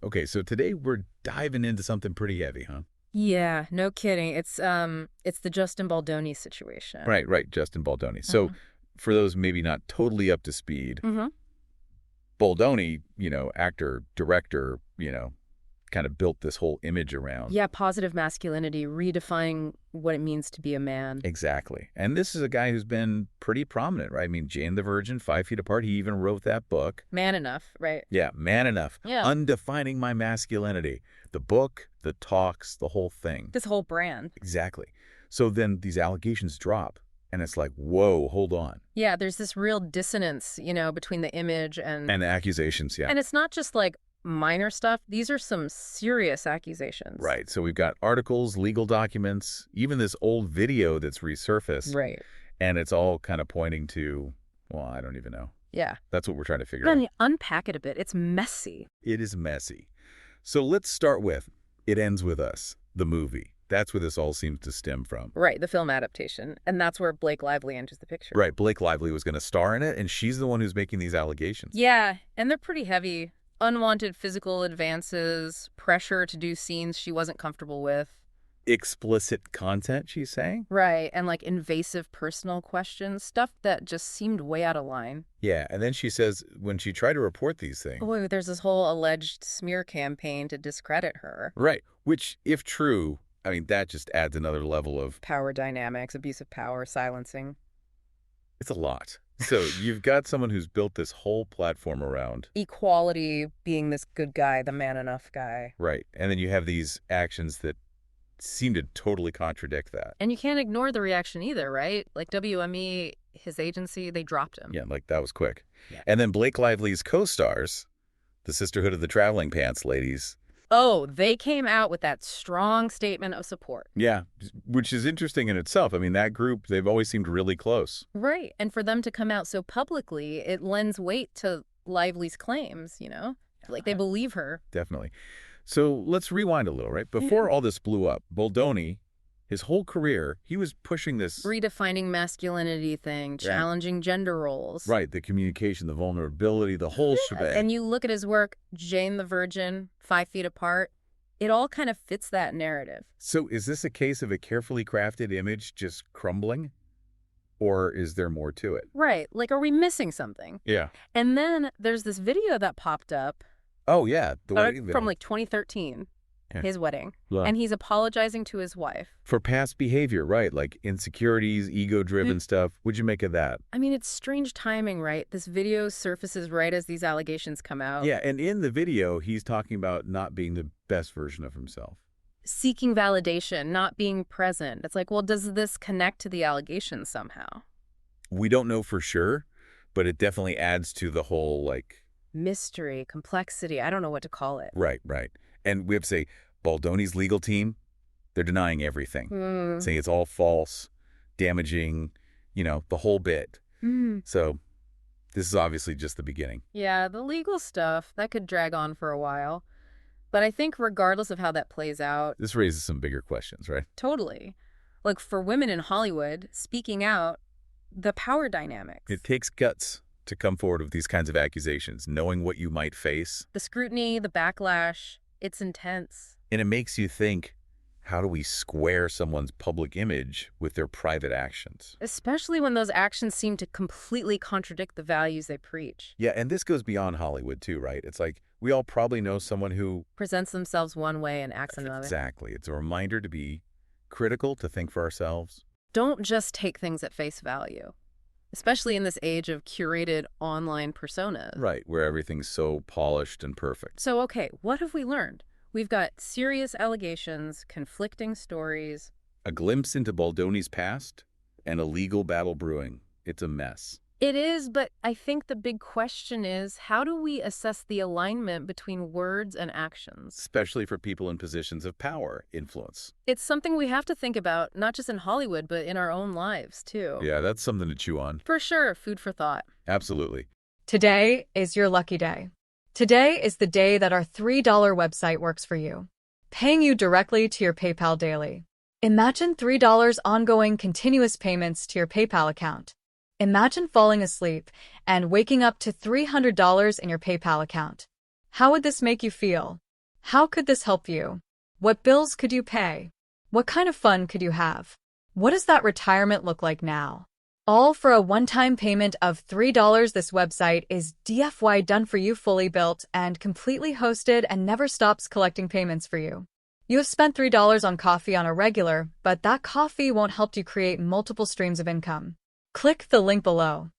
Okay, so today we're diving into something pretty heavy, huh? Yeah, no kidding. It's the Justin Baldoni situation. Right, right, Justin Baldoni. So Mhm. for those maybe not totally up to speed, Mhm. Baldoni, actor, director, kind of built this whole image around. Yeah, positive masculinity, redefining what it means to be a man. Exactly. And this is a guy who's been pretty prominent, right? I mean, Jane the Virgin, 5 Feet Apart, he even wrote that book. Man enough, right? Yeah, Man Enough, Yeah. Undefining My Masculinity. The book, the talks, the whole thing. This whole brand. Exactly. So then these allegations drop, and it's like, whoa, hold on. Yeah, there's this real dissonance, between the image And the accusations, yeah. and it's not just like minor stuff. These are some serious accusations. Right. So we've got articles, legal documents, even this old video that's resurfaced. Right. And it's all kind of pointing to, well, I don't even know. Yeah. That's what we're trying to figure Then out. you unpack it a bit. It's messy. It is messy. So let's start with It Ends With Us, the movie. That's where this all seems to stem from. Right, the film adaptation. And that's where Blake Lively enters the picture. Right. Blake Lively was going to star in it, and she's the one who's making these allegations. Yeah, and they're pretty heavy. Unwanted physical advances, pressure to do scenes she wasn't comfortable with. Explicit content, she's saying? Right, and like invasive personal questions, stuff that just seemed way out of line. Yeah, and then she says when she tried to report these things. Oh, there's this whole alleged smear campaign to discredit her. Right, which, if true, I mean, that just adds another level of... Power dynamics, abuse of power, silencing. It's a lot. So you've got someone who's built this whole platform around... Equality, being this good guy, the man enough guy. Right, and then you have these actions that seem to totally contradict that. And you can't ignore the reaction either, right? Like WME, his agency, they dropped him. Yeah, like that was quick. Yeah. And then Blake Lively's co-stars, the Sisterhood of the Traveling Pants ladies... Oh, they came out with that strong statement of support. Yeah, which is interesting in itself. I mean, that group, they've always seemed really close. Right. And for them to come out so publicly, it lends weight to Lively's claims, Like they believe her. Definitely. So let's rewind a little, right? Before all this blew up, Baldoni, his whole career, he was pushing this... Redefining masculinity thing, challenging gender roles. Right, the communication, the vulnerability, the whole shebang. And you look at his work, Jane the Virgin, 5 Feet Apart, it all kind of fits that narrative. So is this a case of a carefully crafted image just crumbling? Or is there more to it? Right. Like, are we missing something? Yeah. And then there's this video that popped up. Oh, yeah. The wedding video. From like 2013. Yeah. His wedding. Yeah. And he's apologizing to his wife. For past behavior, right? Like insecurities, ego-driven stuff. What'd you make of that? I mean, it's strange timing, right? This video surfaces right as these allegations come out. Yeah, and in the video, he's talking about not being the best version of himself. Seeking validation, not being present. It's like, well, does this connect to the allegations somehow? We don't know for sure, but it definitely adds to the whole, like... mystery, complexity. I don't know what to call it. Right, right. And we have to say, Baldoni's legal team, they're denying everything. Saying it's all false, damaging, the whole bit. So this is obviously just the beginning. Yeah, the legal stuff, that could drag on for a while. But I think regardless of how that plays out... This raises some bigger questions, right? Totally. Like for women in Hollywood, speaking out, the power dynamics. It takes guts to come forward with these kinds of accusations, knowing what you might face. The scrutiny, the backlash, it's intense. And it makes you think, how do we square someone's public image with their private actions? Especially when those actions seem to completely contradict the values they preach. Yeah, and this goes beyond Hollywood too, right? It's like, we all probably know someone who... presents themselves one way and acts another. Exactly. It's a reminder to be critical, to think for ourselves. Don't just take things at face value. Especially in this age of curated online personas. Right, where everything's so polished and perfect. So, okay, what have we learned? We've got serious allegations, conflicting stories. A glimpse into Baldoni's past and a legal battle brewing. It's a mess. It is, but I think the big question is, how do we assess the alignment between words and actions? Especially for people in positions of power, influence. It's something we have to think about, not just in Hollywood, but in our own lives, too. Yeah, that's something to chew on. For sure, food for thought. Absolutely. Today is your lucky day. Today is the day that our $3 website works for you, paying you directly to your PayPal daily. Imagine $3 ongoing continuous payments to your PayPal account. Imagine falling asleep and waking up to $300 in your PayPal account. How would this make you feel? How could this help you? What bills could you pay? What kind of fun could you have? What does that retirement look like now? All for a one-time payment of $3. This website is DFY done for you, fully built and completely hosted, and never stops collecting payments for you. You have spent $3 on coffee on a regular, but that coffee won't help you create multiple streams of income. Click the link below.